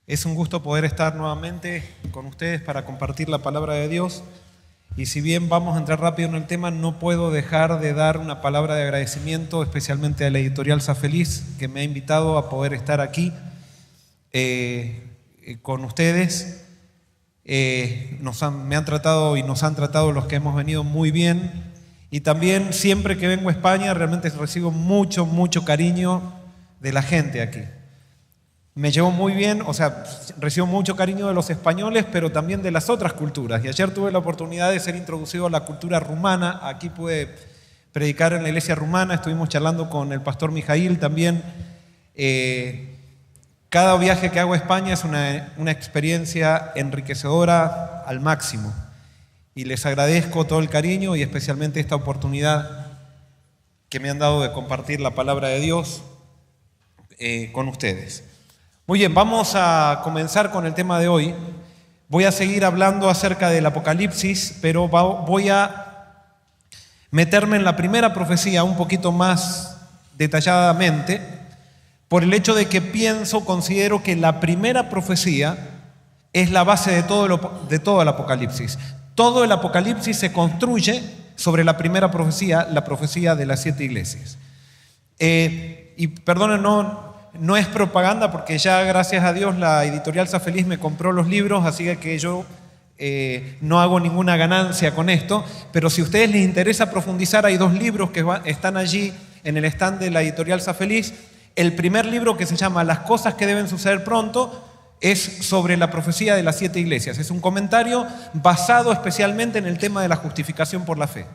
Es un gusto poder estar nuevamente con ustedes para compartir la palabra de Dios. Y si bien vamos a entrar rápido en el tema, no puedo dejar de dar una palabra de agradecimiento, especialmente a la editorial Safeliz, que me ha invitado a poder estar aquí con ustedes. Me han tratado y nos han tratado los que hemos venido muy bien. Y también siempre que vengo a España realmente recibo mucho cariño de la gente aquí. Me llevo muy bien, recibo mucho cariño de los españoles, pero también de las otras culturas. Y ayer tuve la oportunidad de ser introducido a la cultura rumana. Aquí pude predicar en la iglesia rumana, estuvimos charlando con el pastor Mijail también. Cada viaje que hago a España es una experiencia enriquecedora al máximo. Y les agradezco todo el cariño y especialmente esta oportunidad que me han dado de compartir la palabra de Dios con ustedes. Muy bien, vamos a comenzar con el tema de hoy. Voy a seguir hablando acerca del Apocalipsis, pero voy a meterme en la primera profecía un poquito más detalladamente, por el hecho de que considero que la primera profecía es la base de todo el Apocalipsis. Todo el Apocalipsis se construye sobre la primera profecía, la profecía de las 7 iglesias. Y perdonen, no es propaganda porque ya gracias a Dios la editorial Safeliz me compró los libros, así que yo no hago ninguna ganancia con esto, pero si a ustedes les interesa profundizar, hay 2 libros que están allí en el stand de la editorial Safeliz. El primer libro, que se llama Las cosas que deben suceder pronto, es sobre la profecía de las 7 iglesias. Es un comentario basado especialmente en el tema de la justificación por la fe.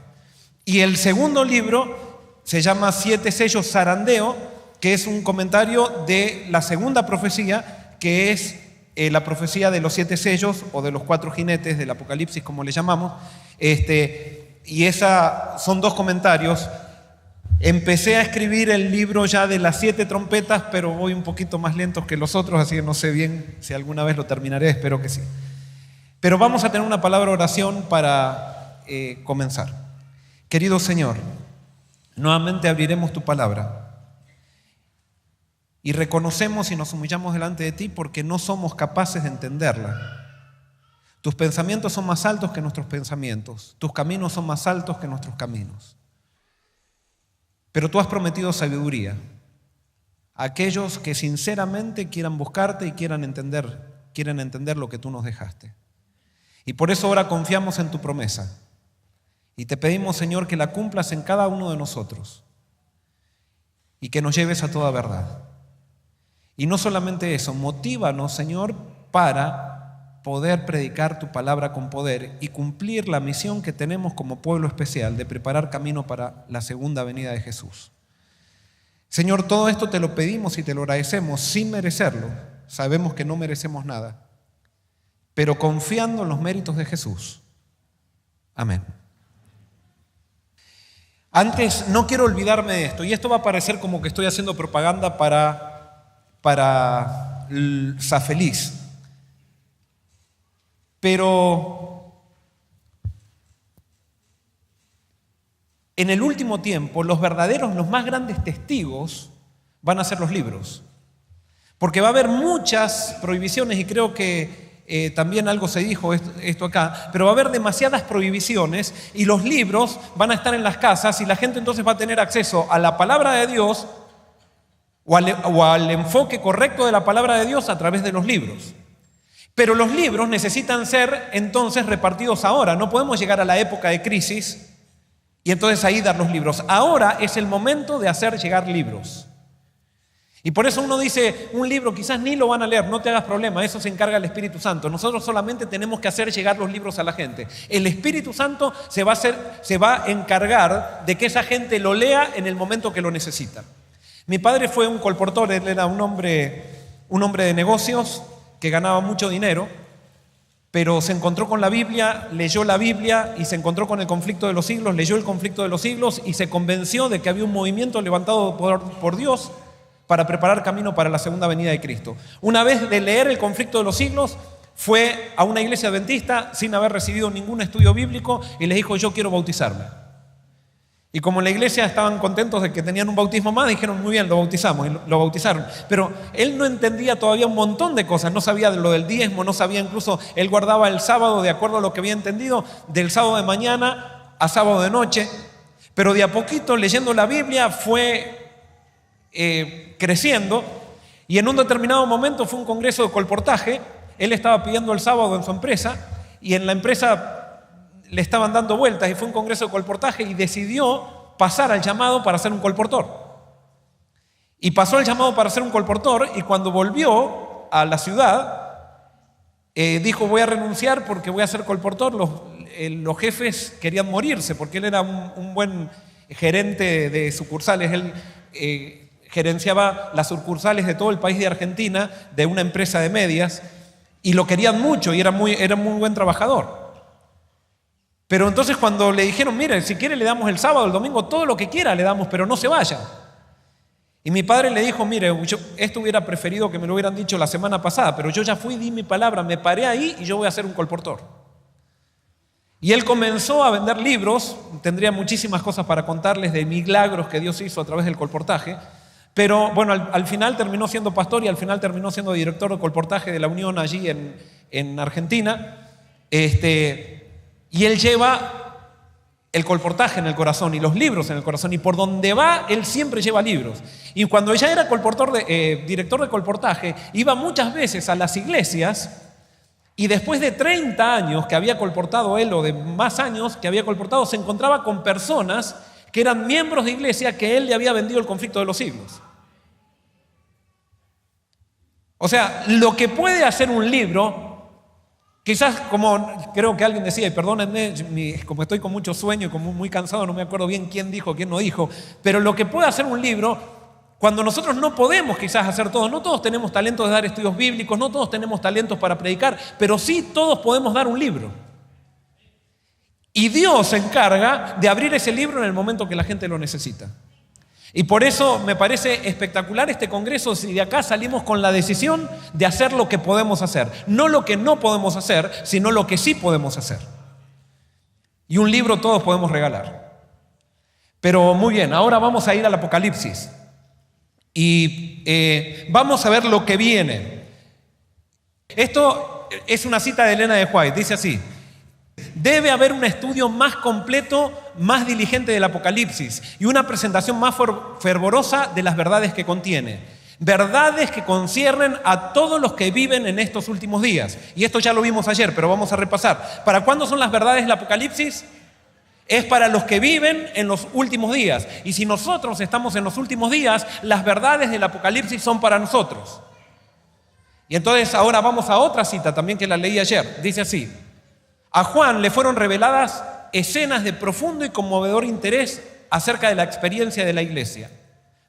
Y el segundo libro se llama 7 sellos zarandeo, que es un comentario de la segunda profecía, que es la profecía de los 7 sellos o de los 4 jinetes del Apocalipsis, como le llamamos. Y son 2 comentarios. Empecé a escribir el libro ya de las 7 trompetas, pero voy un poquito más lento que los otros, así que no sé bien si alguna vez lo terminaré, espero que sí. Pero vamos a tener una palabra de oración para comenzar. Querido Señor, nuevamente abriremos tu palabra y reconocemos y nos humillamos delante de ti porque no somos capaces de entenderla. Tus pensamientos son más altos que nuestros pensamientos, tus caminos son más altos que nuestros caminos. Pero tú has prometido sabiduría a aquellos que sinceramente quieran buscarte y quieran entender lo que tú nos dejaste. Y por eso ahora confiamos en tu promesa. Y te pedimos, Señor, que la cumplas en cada uno de nosotros y que nos lleves a toda verdad. Y no solamente eso, motívanos, Señor, para poder predicar tu palabra con poder y cumplir la misión que tenemos como pueblo especial de preparar camino para la segunda venida de Jesús. Señor, todo esto te lo pedimos y te lo agradecemos sin merecerlo. Sabemos que no merecemos nada, pero confiando en los méritos de Jesús. Amén. Antes, no quiero olvidarme de esto, y esto va a parecer como que estoy haciendo propaganda para Safeliz. Pero en el último tiempo, los más grandes testigos van a ser los libros. Porque va a haber muchas prohibiciones, y creo que también algo se dijo esto acá, pero va a haber demasiadas prohibiciones y los libros van a estar en las casas y la gente entonces va a tener acceso a la palabra de Dios o al enfoque correcto de la palabra de Dios a través de los libros. Pero los libros necesitan ser entonces repartidos ahora. No podemos llegar a la época de crisis y entonces ahí dar los libros. Ahora es el momento de hacer llegar libros. Y por eso uno dice, un libro quizás ni lo van a leer, no te hagas problema, eso se encarga el Espíritu Santo. Nosotros solamente tenemos que hacer llegar los libros a la gente. El Espíritu Santo se va a encargar de que esa gente lo lea en el momento que lo necesita. Mi padre fue un colportor, él era un hombre de negocios que ganaba mucho dinero, pero se encontró con la Biblia, leyó la Biblia y se encontró con el conflicto de los siglos, leyó el conflicto de los siglos y se convenció de que había un movimiento levantado por Dios para preparar camino para la segunda venida de Cristo. Una vez de leer el conflicto de los siglos, fue a una iglesia adventista sin haber recibido ningún estudio bíblico y les dijo, yo quiero bautizarme. Y como en la iglesia estaban contentos de que tenían un bautismo más, dijeron, muy bien, lo bautizamos, y lo bautizaron. Pero él no entendía todavía un montón de cosas, no sabía de lo del diezmo, no sabía incluso, él guardaba el sábado de acuerdo a lo que había entendido, del sábado de mañana a sábado de noche. Pero de a poquito, leyendo la Biblia, fue creciendo, y en un determinado momento fue un congreso de colportaje. Él estaba pidiendo el sábado en su empresa, y en la empresa le estaban dando vueltas, y fue un congreso de colportaje y decidió pasar al llamado para ser un colportor. Y pasó el llamado para ser un colportor, y cuando volvió a la ciudad, dijo, voy a renunciar porque voy a ser colportor. Los jefes querían morirse porque él era un buen gerente de sucursales. Él gerenciaba las sucursales de todo el país de Argentina, de una empresa de medias, y lo querían mucho y era muy buen trabajador. Pero entonces cuando le dijeron, mire, si quiere le damos el sábado, el domingo, todo lo que quiera le damos, pero no se vaya. Y mi padre le dijo, mire, esto hubiera preferido que me lo hubieran dicho la semana pasada, pero yo ya fui, di mi palabra, me paré ahí y yo voy a ser un colportor. Y él comenzó a vender libros. Tendría muchísimas cosas para contarles de milagros que Dios hizo a través del colportaje. Pero bueno, al final terminó siendo pastor, y al final terminó siendo director de colportaje de la Unión allí en Argentina. Y él lleva el colportaje en el corazón y los libros en el corazón, y por donde va, él siempre lleva libros. Y cuando ella era director de colportaje, iba muchas veces a las iglesias, y después de 30 años que había colportado él, o de más años que había colportado, se encontraba con personas que eran miembros de iglesia que él le había vendido el conflicto de los siglos. O sea, lo que puede hacer un libro, quizás, como creo que alguien decía, y perdónenme, como estoy con mucho sueño y como muy cansado, no me acuerdo bien quién dijo, quién no dijo, pero lo que puede hacer un libro, cuando nosotros no podemos quizás hacer todo, no todos tenemos talentos de dar estudios bíblicos, no todos tenemos talentos para predicar, pero sí todos podemos dar un libro. Y Dios se encarga de abrir ese libro en el momento que la gente lo necesita. Y por eso me parece espectacular este congreso, si de acá salimos con la decisión de hacer lo que podemos hacer. No lo que no podemos hacer, sino lo que sí podemos hacer. Y un libro todos podemos regalar. Pero muy bien, ahora vamos a ir al Apocalipsis. Y vamos a ver lo que viene. Esto es una cita de Elena de White, dice así: debe haber un estudio más completo, más diligente del Apocalipsis, y una presentación más fervorosa de las verdades que contiene. Verdades que conciernen a todos los que viven en estos últimos días. Y esto ya lo vimos ayer, pero vamos a repasar. ¿Para cuándo son las verdades del Apocalipsis? Es para los que viven en los últimos días. Y si nosotros estamos en los últimos días, las verdades del Apocalipsis son para nosotros. Y entonces ahora vamos a otra cita también que la leí ayer. Dice así: a Juan le fueron reveladas escenas de profundo y conmovedor interés acerca de la experiencia de la iglesia.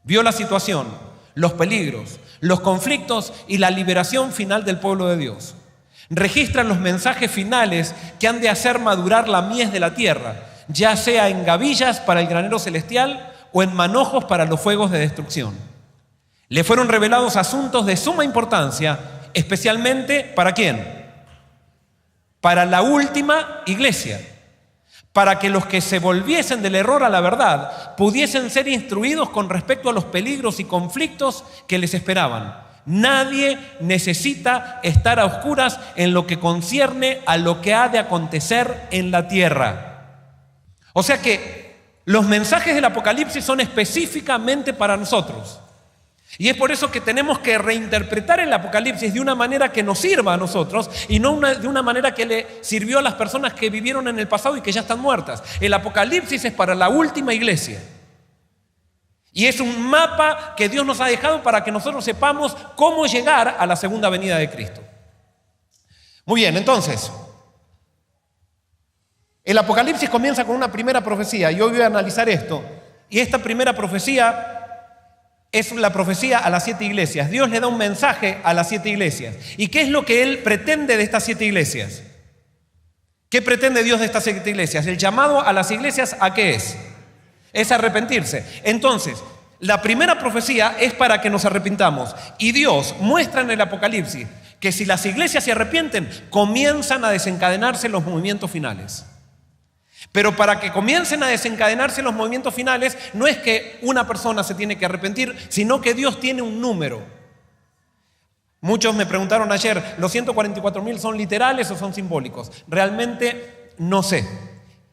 Vio la situación, los peligros, los conflictos y la liberación final del pueblo de Dios. Registran los mensajes finales que han de hacer madurar la mies de la tierra, ya sea en gavillas para el granero celestial o en manojos para los fuegos de destrucción. Le fueron revelados asuntos de suma importancia, especialmente ¿para quién? Para la última iglesia, para que los que se volviesen del error a la verdad pudiesen ser instruidos con respecto a los peligros y conflictos que les esperaban. Nadie necesita estar a oscuras en lo que concierne a lo que ha de acontecer en la tierra. O sea que los mensajes del Apocalipsis son específicamente para nosotros. Y es por eso que tenemos que reinterpretar el Apocalipsis de una manera que nos sirva a nosotros y no de una manera que le sirvió a las personas que vivieron en el pasado y que ya están muertas. El Apocalipsis es para la última iglesia. Y es un mapa que Dios nos ha dejado para que nosotros sepamos cómo llegar a la segunda venida de Cristo. Muy bien, entonces, el Apocalipsis comienza con una primera profecía y hoy voy a analizar esto. Y esta primera profecía es la profecía a las 7 iglesias. Dios le da un mensaje a las 7 iglesias. ¿Y qué es lo que Él pretende de estas 7 iglesias? ¿Qué pretende Dios de estas 7 iglesias? El llamado a las iglesias, ¿a qué es? Es arrepentirse. Entonces, la primera profecía es para que nos arrepintamos. Y Dios muestra en el Apocalipsis que si las iglesias se arrepienten, comienzan a desencadenarse los movimientos finales. Pero para que comiencen a desencadenarse los movimientos finales, no es que una persona se tiene que arrepentir, sino que Dios tiene un número. Muchos me preguntaron ayer, ¿los 144.000 son literales o son simbólicos? Realmente no sé,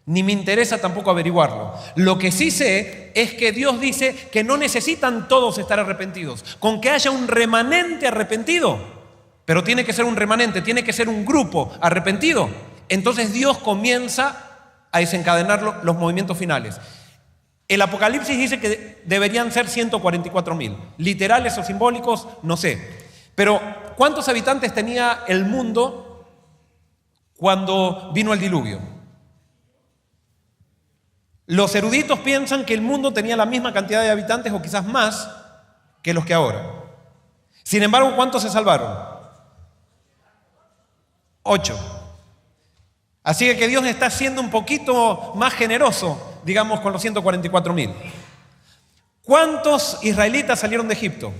ni me interesa tampoco averiguarlo. Lo que sí sé es que Dios dice que no necesitan todos estar arrepentidos, con que haya un remanente arrepentido, pero tiene que ser un remanente, tiene que ser un grupo arrepentido. Entonces Dios comienza a desencadenar los movimientos finales. El Apocalipsis dice que deberían ser 144.000. Literales o simbólicos, no sé. Pero, ¿cuántos habitantes tenía el mundo cuando vino el diluvio? Los eruditos piensan que el mundo tenía la misma cantidad de habitantes o quizás más que los que ahora. Sin embargo, ¿cuántos se salvaron? 8. Así que Dios está siendo un poquito más generoso, digamos, con los 144.000. ¿Cuántos israelitas salieron de Egipto?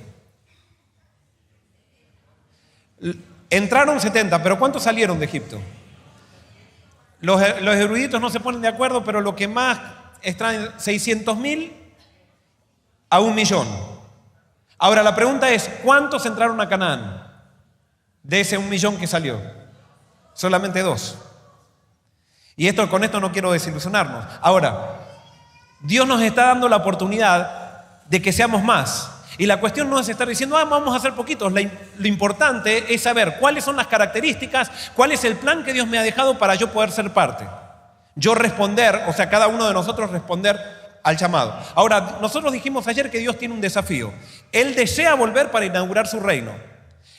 Entraron 70, pero ¿cuántos salieron de Egipto? Los eruditos no se ponen de acuerdo, pero lo que más extraen 600.000 a 1.000.000. Ahora la pregunta es, ¿cuántos entraron a Canaán de ese 1.000.000 que salió? Solamente 2. Y con esto no quiero desilusionarnos. Ahora, Dios nos está dando la oportunidad de que seamos más. Y la cuestión no es estar diciendo, vamos a ser poquitos. Lo importante es saber cuáles son las características, cuál es el plan que Dios me ha dejado para yo poder ser parte. Yo responder, o sea, cada uno de nosotros responder al llamado. Ahora, nosotros dijimos ayer que Dios tiene un desafío. Él desea volver para inaugurar su reino.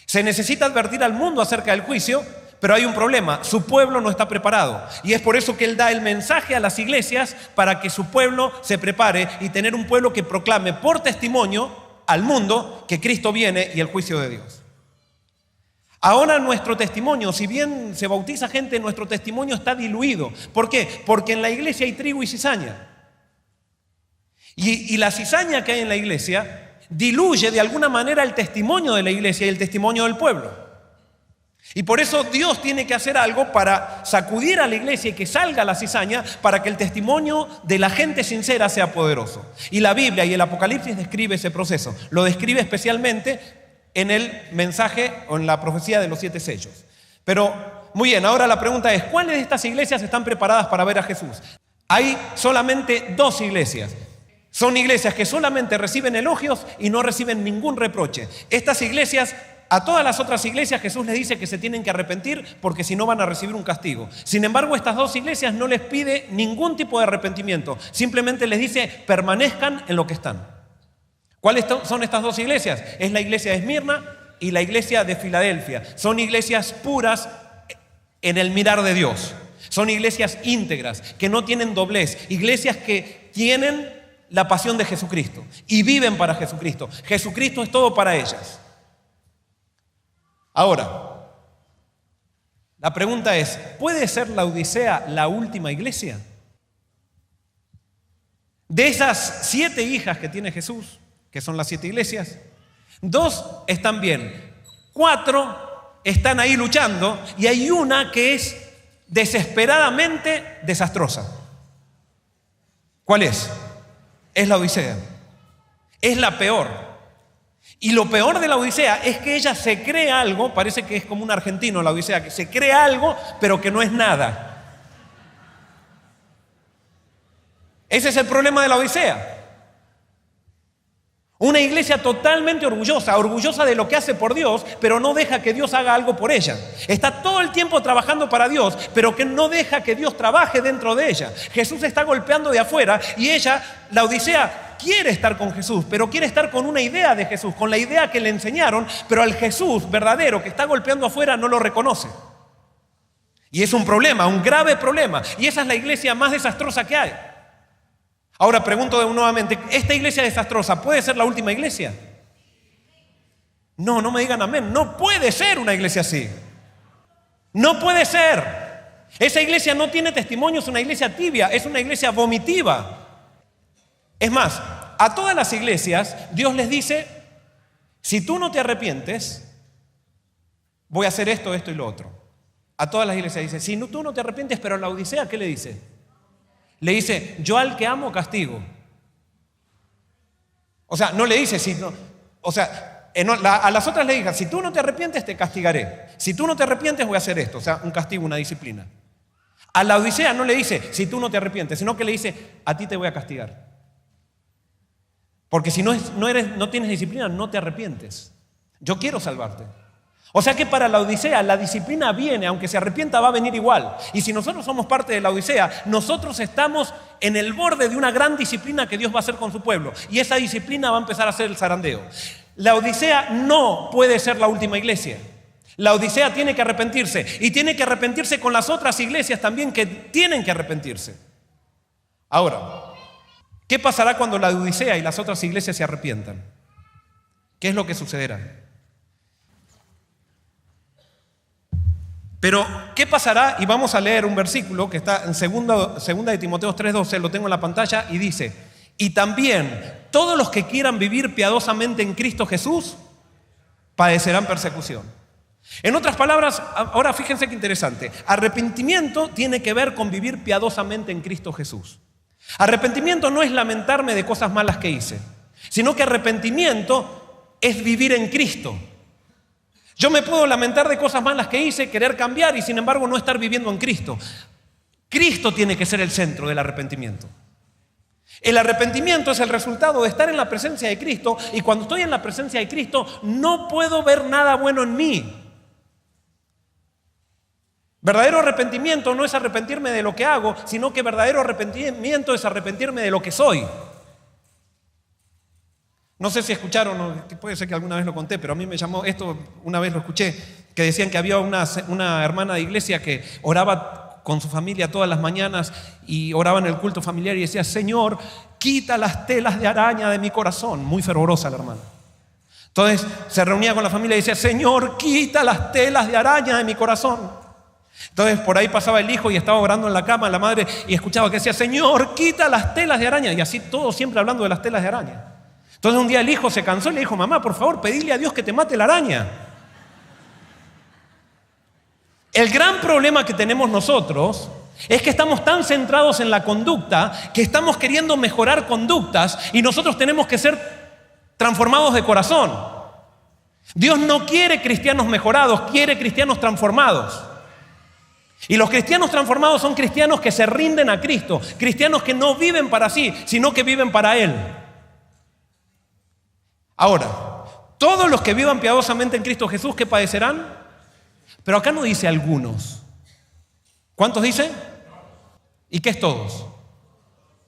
Se necesita advertir al mundo acerca del juicio, pero hay un problema, su pueblo no está preparado. Y es por eso que Él da el mensaje a las iglesias para que su pueblo se prepare y tener un pueblo que proclame por testimonio al mundo que Cristo viene y el juicio de Dios. Ahora nuestro testimonio, si bien se bautiza gente, nuestro testimonio está diluido. ¿Por qué? Porque en la iglesia hay trigo y cizaña. Y la cizaña que hay en la iglesia diluye de alguna manera el testimonio de la iglesia y el testimonio del pueblo. Y por eso Dios tiene que hacer algo para sacudir a la iglesia y que salga la cizaña para que el testimonio de la gente sincera sea poderoso. Y la Biblia y el Apocalipsis describe ese proceso. Lo describe especialmente en el mensaje o en la profecía de los 7 sellos. Pero, muy bien, ahora la pregunta es, ¿cuáles de estas iglesias están preparadas para ver a Jesús? Hay solamente 2 iglesias. Son iglesias que solamente reciben elogios y no reciben ningún reproche. Estas iglesias, a todas las otras iglesias Jesús les dice que se tienen que arrepentir porque si no van a recibir un castigo. Sin embargo, estas 2 iglesias no les pide ningún tipo de arrepentimiento. Simplemente les dice, permanezcan en lo que están. ¿Cuáles son estas 2 iglesias? Es la iglesia de Esmirna y la iglesia de Filadelfia. Son iglesias puras en el mirar de Dios. Son iglesias íntegras, que no tienen doblez. Iglesias que tienen la pasión de Jesucristo y viven para Jesucristo. Jesucristo es todo para ellas. Ahora, la pregunta es, ¿puede ser Laodicea la última iglesia? De esas 7 hijas que tiene Jesús, que son las 7 iglesias, 2 están bien, 4 están ahí luchando y hay una que es desesperadamente desastrosa. ¿Cuál es? Es la Odisea. Es la peor. Y lo peor de la Odisea es que ella se cree algo, parece que es como un argentino la Odisea, que se cree algo, pero que no es nada. Ese es el problema de la Odisea. Una iglesia totalmente orgullosa de lo que hace por Dios, pero no deja que Dios haga algo por ella. Está todo el tiempo trabajando para Dios, pero que no deja que Dios trabaje dentro de ella. Jesús está golpeando de afuera y ella, la Odisea, quiere estar con Jesús, pero quiere estar con una idea de Jesús, con la idea que le enseñaron, pero al Jesús verdadero que está golpeando afuera no lo reconoce. Y es un problema, un grave problema. Y esa es la iglesia más desastrosa que hay. Ahora pregunto nuevamente, ¿esta iglesia desastrosa puede ser la última iglesia? No me digan amén. No puede ser una iglesia así. No puede ser. Esa iglesia no tiene testimonio, es una iglesia tibia, es una iglesia vomitiva. Es más, a todas las iglesias Dios les dice, si tú no te arrepientes, voy a hacer esto, esto y lo otro. A todas las iglesias dice, si tú no te arrepientes, pero a la Odisea, ¿qué le dice? Le dice, yo al que amo castigo. O sea, no le dice, a las otras le dijo, si tú no te arrepientes te castigaré. Si tú no te arrepientes voy a hacer esto. O sea, un castigo, una disciplina. A la Odisea no le dice, si tú no te arrepientes, sino que le dice, a ti te voy a castigar. Porque si no tienes disciplina, no te arrepientes. Yo quiero salvarte. O sea que para la Odisea la disciplina viene, aunque se arrepienta va a venir igual. Y si nosotros somos parte de la Odisea, nosotros estamos en el borde de una gran disciplina que Dios va a hacer con su pueblo. Y esa disciplina va a empezar a ser el zarandeo. La Odisea no puede ser la última iglesia. La Odisea tiene que arrepentirse. Y tiene que arrepentirse con las otras iglesias también que tienen que arrepentirse. Ahora, ¿qué pasará cuando la Odisea y las otras iglesias se arrepientan? ¿Qué es lo que sucederá? Pero, ¿qué pasará? Y vamos a leer un versículo que está en segunda de Timoteo 3:12, lo tengo en la pantalla, y dice, y también todos los que quieran vivir piadosamente en Cristo Jesús padecerán persecución. En otras palabras, ahora fíjense qué interesante, arrepentimiento tiene que ver con vivir piadosamente en Cristo Jesús. Arrepentimiento no es lamentarme de cosas malas que hice, sino que arrepentimiento es vivir en Cristo. Yo me puedo lamentar de cosas malas que hice, querer cambiar y sin embargo no estar viviendo en Cristo. Cristo tiene que ser el centro del arrepentimiento. El arrepentimiento es el resultado de estar en la presencia de Cristo y cuando estoy en la presencia de Cristo no puedo ver nada bueno en mí. Verdadero arrepentimiento no es arrepentirme de lo que hago, sino que verdadero arrepentimiento es arrepentirme de lo que soy. No sé si escucharon, puede ser que alguna vez lo conté, pero a mí me llamó, esto una vez lo escuché, que decían que había una hermana de iglesia que oraba con su familia todas las mañanas y oraba en el culto familiar y decía, Señor, quita las telas de araña de mi corazón. Muy fervorosa la hermana. Entonces se reunía con la familia y decía, Señor, quita las telas de araña de mi corazón. Entonces por ahí pasaba el hijo y estaba orando en la cama, la madre, y escuchaba que decía, Señor, quita las telas de araña. Y así todos siempre hablando de las telas de araña. Entonces un día el hijo se cansó y le dijo, mamá, por favor, pedile a Dios que te mate la araña. El gran problema que tenemos nosotros es que estamos tan centrados en la conducta que estamos queriendo mejorar conductas y nosotros tenemos que ser transformados de corazón. Dios no quiere cristianos mejorados, quiere cristianos transformados. Y los cristianos transformados son cristianos que se rinden a Cristo, cristianos que no viven para sí, sino que viven para Él. Ahora, todos los que vivan piadosamente en Cristo Jesús, ¿qué padecerán? Pero acá no dice algunos. ¿Cuántos dice? ¿Y qué es todos?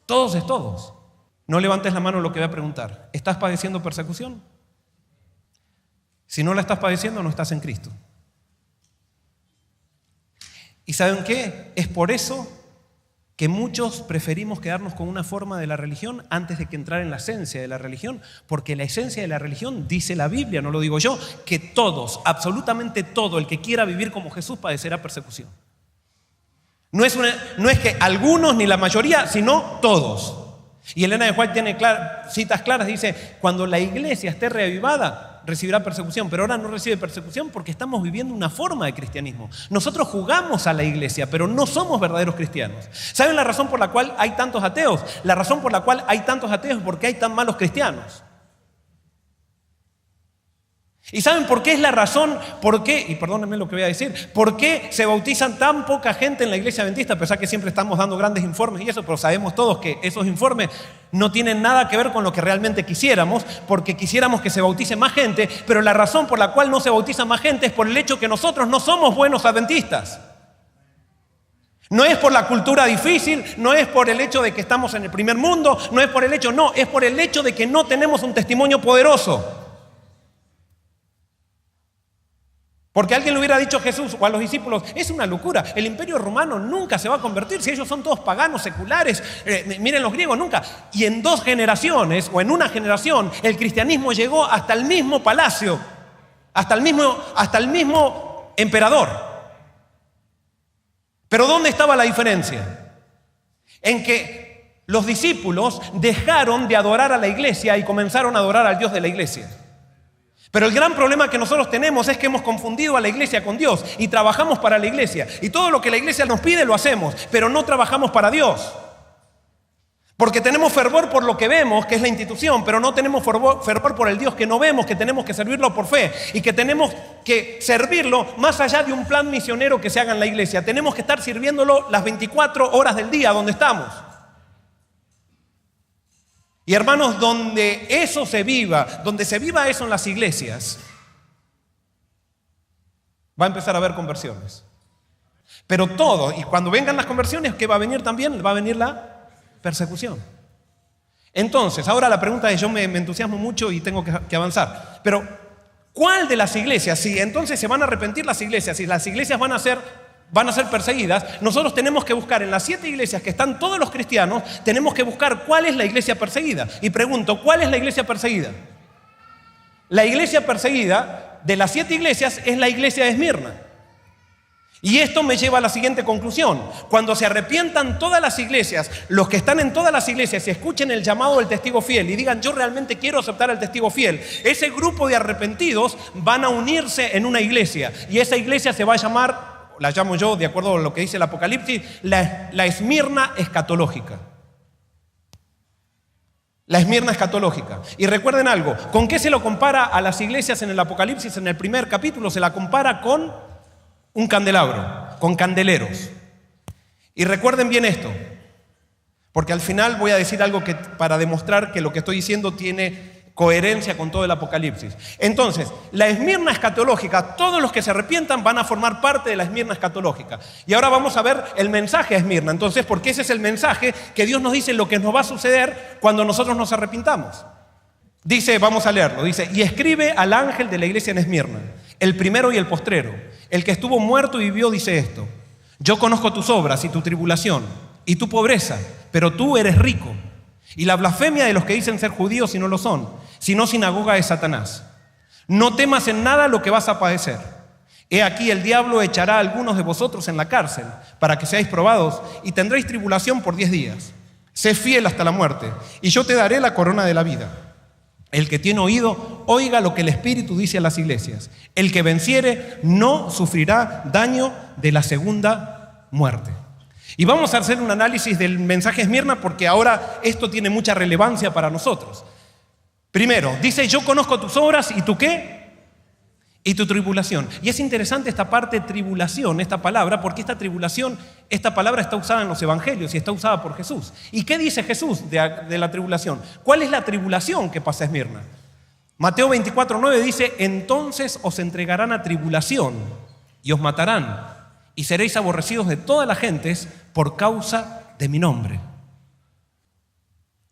Todos es todos. No levantes la mano lo que voy a preguntar. ¿Estás padeciendo persecución? Si no la estás padeciendo, no estás en Cristo. ¿Y saben qué? Es por eso que muchos preferimos quedarnos con una forma de la religión antes de que entrar en la esencia de la religión, porque la esencia de la religión, dice la Biblia, no lo digo yo, que todos, absolutamente todo el que quiera vivir como Jesús padecerá persecución. No es que algunos ni la mayoría, sino todos. Y Elena de White tiene citas claras, dice, cuando la iglesia esté reavivada, recibirá persecución, pero ahora no recibe persecución porque estamos viviendo una forma de cristianismo. Nosotros jugamos a la iglesia, pero no somos verdaderos cristianos. ¿Saben la razón por la cual hay tantos ateos? La razón por la cual hay tantos ateos es porque hay tan malos cristianos. ¿Y saben por qué es la razón? ¿Por qué? Y perdónenme lo que voy a decir. ¿Por qué se bautizan tan poca gente en la iglesia adventista? A pesar que siempre estamos dando grandes informes y eso, pero sabemos todos que esos informes no tienen nada que ver con lo que realmente quisiéramos, porque quisiéramos que se bautice más gente, pero la razón por la cual no se bautiza más gente es por el hecho que nosotros no somos buenos adventistas. No es por la cultura difícil, no es por el hecho de que estamos en el primer mundo, no es por el hecho, no, es por el hecho de que no tenemos un testimonio poderoso. Porque alguien le hubiera dicho a Jesús o a los discípulos, es una locura, el imperio romano nunca se va a convertir, si ellos son todos paganos, seculares, miren los griegos, nunca. Y en 2 generaciones o en una generación el cristianismo llegó hasta el mismo palacio, hasta el mismo emperador. Pero ¿dónde estaba la diferencia? En que los discípulos dejaron de adorar a la iglesia y comenzaron a adorar al Dios de la iglesia. Pero el gran problema que nosotros tenemos es que hemos confundido a la iglesia con Dios y trabajamos para la iglesia. Y todo lo que la iglesia nos pide lo hacemos, pero no trabajamos para Dios. Porque tenemos fervor por lo que vemos, que es la institución, pero no tenemos fervor por el Dios que no vemos, que tenemos que servirlo por fe y que tenemos que servirlo más allá de un plan misionero que se haga en la iglesia. Tenemos que estar sirviéndolo las 24 horas del día donde estamos. Y hermanos, donde eso se viva, donde se viva eso en las iglesias, va a empezar a haber conversiones. Pero todo, y cuando vengan las conversiones, ¿qué va a venir también? Va a venir la persecución. Entonces, ahora la pregunta es, yo me entusiasmo mucho y tengo que avanzar, pero ¿cuál de las iglesias? Si entonces se van a arrepentir las iglesias, si las iglesias van a ser perseguidas, nosotros tenemos que buscar en las 7 iglesias que están todos los cristianos, tenemos que buscar cuál es la iglesia perseguida. Y pregunto, ¿cuál es la iglesia perseguida? La iglesia perseguida de las 7 iglesias es la iglesia de Esmirna. Y esto me lleva a la siguiente conclusión. Cuando se arrepientan todas las iglesias, los que están en todas las iglesias y escuchen el llamado del testigo fiel y digan, yo realmente quiero aceptar al testigo fiel, ese grupo de arrepentidos van a unirse en una iglesia. Y esa iglesia se va a llamar, la llamo yo, de acuerdo a lo que dice el Apocalipsis, la Esmirna escatológica. La Esmirna escatológica. Y recuerden algo, ¿con qué se lo compara a las iglesias en el Apocalipsis? En el primer capítulo se la compara con un candelabro, con candeleros. Y recuerden bien esto, porque al final voy a decir algo que, para demostrar que lo que estoy diciendo tiene coherencia con todo el Apocalipsis. Entonces, la Esmirna escatológica, todos los que se arrepientan van a formar parte de la Esmirna escatológica. Y ahora vamos a ver el mensaje a Esmirna. Entonces, porque ese es el mensaje que Dios nos dice lo que nos va a suceder cuando nosotros nos arrepintamos. Dice, vamos a leerlo, dice, y escribe al ángel de la iglesia en Esmirna, el primero y el postrero, el que estuvo muerto y vivió, dice esto: yo conozco tus obras y tu tribulación y tu pobreza, pero tú eres rico. Y la blasfemia de los que dicen ser judíos y no lo son, sino sinagoga de Satanás. No temas en nada lo que vas a padecer. He aquí el diablo echará a algunos de vosotros en la cárcel para que seáis probados y tendréis tribulación por 10 días. Sé fiel hasta la muerte y yo te daré la corona de la vida. El que tiene oído, oiga lo que el Espíritu dice a las iglesias. El que venciere no sufrirá daño de la segunda muerte. Y vamos a hacer un análisis del mensaje Esmirna porque ahora esto tiene mucha relevancia para nosotros. Primero, dice, yo conozco tus obras y tu ¿qué? Y tu tribulación. Y es interesante esta parte tribulación, esta palabra, porque esta palabra está usada en los evangelios y está usada por Jesús. ¿Y qué dice Jesús de la tribulación? ¿Cuál es la tribulación que pasa a Esmirna? Mateo 24:9 dice, entonces os entregarán a tribulación y os matarán y seréis aborrecidos de todas las gentes por causa de mi nombre.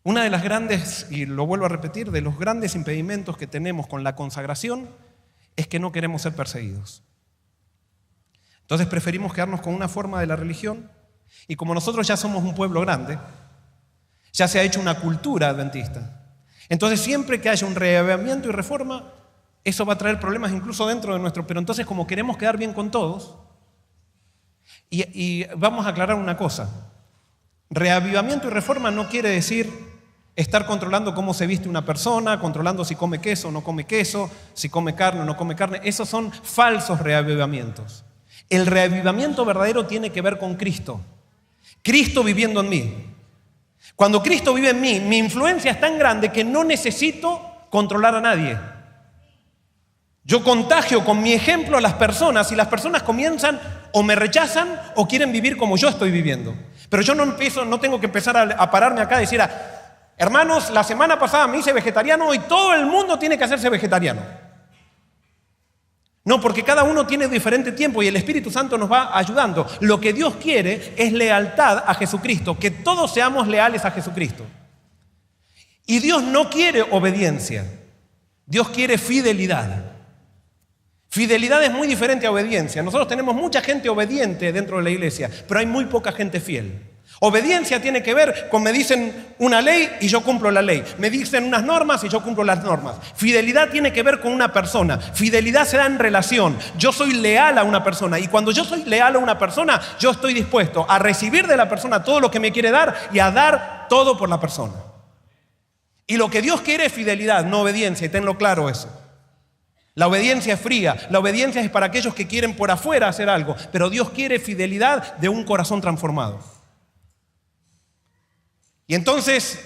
Una de las grandes, y lo vuelvo a repetir, de los grandes impedimentos que tenemos con la consagración es que no queremos ser perseguidos. Entonces preferimos quedarnos con una forma de la religión y como nosotros ya somos un pueblo grande, ya se ha hecho una cultura adventista. Entonces siempre que haya un reavivamiento y reforma, eso va a traer problemas incluso dentro de nuestro, pero entonces como queremos quedar bien con todos, y vamos a aclarar una cosa, reavivamiento y reforma no quiere decir estar controlando cómo se viste una persona, controlando si come queso o no come queso, si come carne o no come carne. Esos son falsos reavivamientos. El reavivamiento verdadero tiene que ver con Cristo. Cristo viviendo en mí. Cuando Cristo vive en mí, mi influencia es tan grande que no necesito controlar a nadie. Yo contagio con mi ejemplo a las personas y las personas comienzan o me rechazan o quieren vivir como yo estoy viviendo. Pero yo no tengo que empezar a pararme acá y decir, hermanos, la semana pasada me hice vegetariano y todo el mundo tiene que hacerse vegetariano. No, porque cada uno tiene diferente tiempo y el Espíritu Santo nos va ayudando. Lo que Dios quiere es lealtad a Jesucristo, que todos seamos leales a Jesucristo. Y Dios no quiere obediencia, Dios quiere fidelidad. Fidelidad es muy diferente a obediencia. Nosotros tenemos mucha gente obediente dentro de la iglesia, pero hay muy poca gente fiel. Obediencia tiene que ver con me dicen una ley y yo cumplo la ley. Me dicen unas normas y yo cumplo las normas. Fidelidad tiene que ver con una persona. Fidelidad se da en relación. Yo soy leal a una persona y cuando yo soy leal a una persona, yo estoy dispuesto a recibir de la persona todo lo que me quiere dar y a dar todo por la persona. Y lo que Dios quiere es fidelidad, no obediencia, y tenlo claro eso. La obediencia es fría, la obediencia es para aquellos que quieren por afuera hacer algo, pero Dios quiere fidelidad de un corazón transformado. Y entonces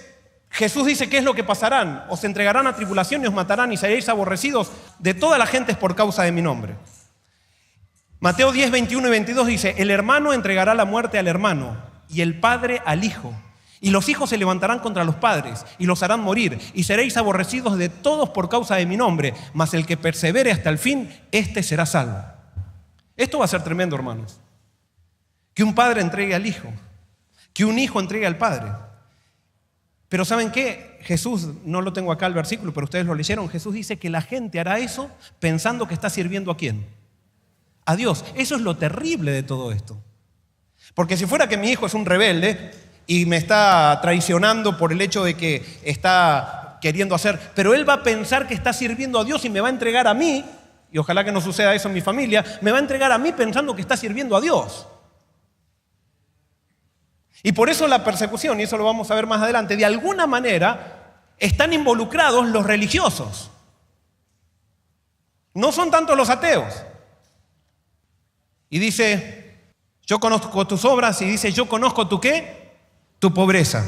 Jesús dice, ¿qué es lo que pasarán? Os entregarán a tribulación y os matarán y seréis aborrecidos de todas las gentes por causa de mi nombre. Mateo 10, 21 y 22 dice, el hermano entregará la muerte al hermano y el padre al hijo. Y los hijos se levantarán contra los padres y los harán morir, y seréis aborrecidos de todos por causa de mi nombre, mas el que persevere hasta el fin, éste será salvo. Esto va a ser tremendo, hermanos. Que un padre entregue al hijo, que un hijo entregue al padre. Pero ¿saben qué? Jesús, no lo tengo acá el versículo, pero ustedes lo leyeron, Jesús dice que la gente hará eso pensando que está sirviendo ¿a quién? A Dios. Eso es lo terrible de todo esto. Porque si fuera que mi hijo es un rebelde y me está traicionando por el hecho de que está queriendo hacer, pero él va a pensar que está sirviendo a Dios y me va a entregar a mí, y ojalá que no suceda eso en mi familia, me va a entregar a mí pensando que está sirviendo a Dios. Y por eso la persecución, y eso lo vamos a ver más adelante, de alguna manera están involucrados los religiosos. No son tanto los ateos. Y dice, yo conozco tus obras, y dice, yo conozco tu ¿qué? Tu pobreza,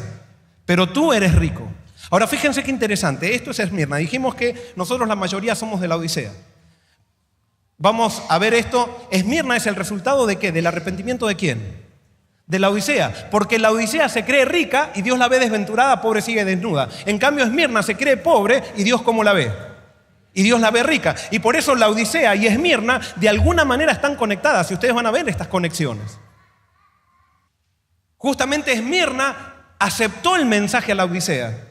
pero tú eres rico. Ahora fíjense qué interesante, esto es Esmirna. Dijimos que nosotros la mayoría somos de la Odisea. Vamos a ver esto. Esmirna es el resultado ¿de qué? ¿Del arrepentimiento de quién? De la Odisea. Porque la Odisea se cree rica y Dios la ve desventurada, pobre sigue desnuda. En cambio Esmirna se cree pobre y Dios ¿cómo la ve? Y Dios la ve rica. Y por eso la Odisea y Esmirna de alguna manera están conectadas. Y ustedes van a ver estas conexiones. Justamente Esmirna aceptó el mensaje a la Odisea.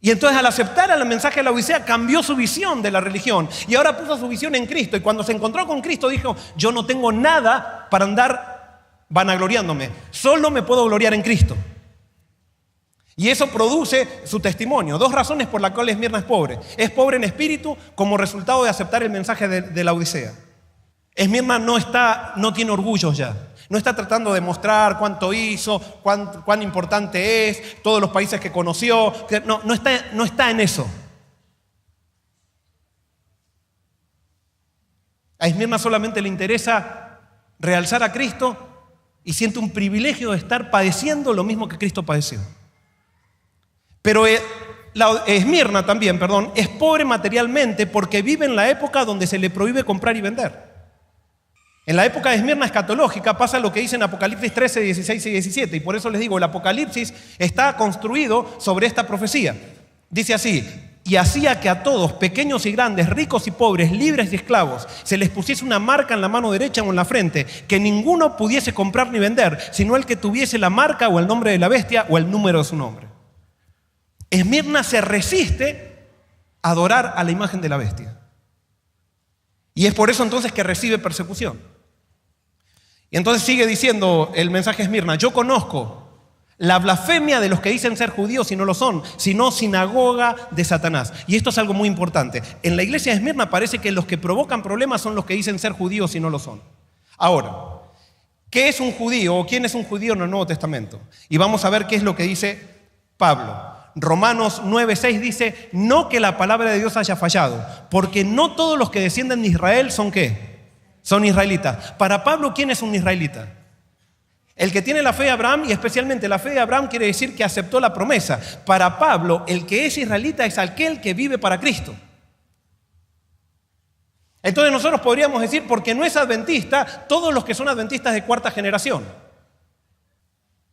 Y entonces al aceptar el mensaje a la Odisea cambió su visión de la religión. Y ahora puso su visión en Cristo. Y cuando se encontró con Cristo dijo, yo no tengo nada para andar vanagloriándome. Solo me puedo gloriar en Cristo. Y eso produce su testimonio. Dos razones por las cuales Esmirna es pobre. Es pobre en espíritu como resultado de aceptar el mensaje de la Odisea. Esmirna no tiene orgullo ya. No está tratando de mostrar cuánto hizo, cuán importante es, todos los países que conoció. No está en eso. A Esmirna solamente le interesa realzar a Cristo y siente un privilegio de estar padeciendo lo mismo que Cristo padeció. Pero Esmirna también, es pobre materialmente porque vive en la época donde se le prohíbe comprar y vender. En la época de Esmirna escatológica pasa lo que dice en Apocalipsis 13, 16 y 17. Y por eso les digo, el Apocalipsis está construido sobre esta profecía. Dice así, y hacía que a todos, pequeños y grandes, ricos y pobres, libres y esclavos, se les pusiese una marca en la mano derecha o en la frente, que ninguno pudiese comprar ni vender, sino el que tuviese la marca o el nombre de la bestia o el número de su nombre. Esmirna se resiste a adorar a la imagen de la bestia. Y es por eso entonces que recibe persecución. Y entonces sigue diciendo el mensaje de Esmirna, yo conozco la blasfemia de los que dicen ser judíos y no lo son, sino sinagoga de Satanás. Y esto es algo muy importante. En la iglesia de Esmirna parece que los que provocan problemas son los que dicen ser judíos y no lo son. Ahora, ¿qué es un judío o quién es un judío en el Nuevo Testamento? Y vamos a ver qué es lo que dice Pablo. Romanos 9:6 dice, no que la palabra de Dios haya fallado, porque no todos los que descienden de Israel son ¿qué? Son israelitas. Para Pablo, ¿quién es un israelita? El que tiene la fe de Abraham, y especialmente la fe de Abraham quiere decir que aceptó la promesa. Para Pablo, el que es israelita es aquel que vive para Cristo. Entonces nosotros podríamos decir, porque no es adventista, todos los que son adventistas de cuarta generación.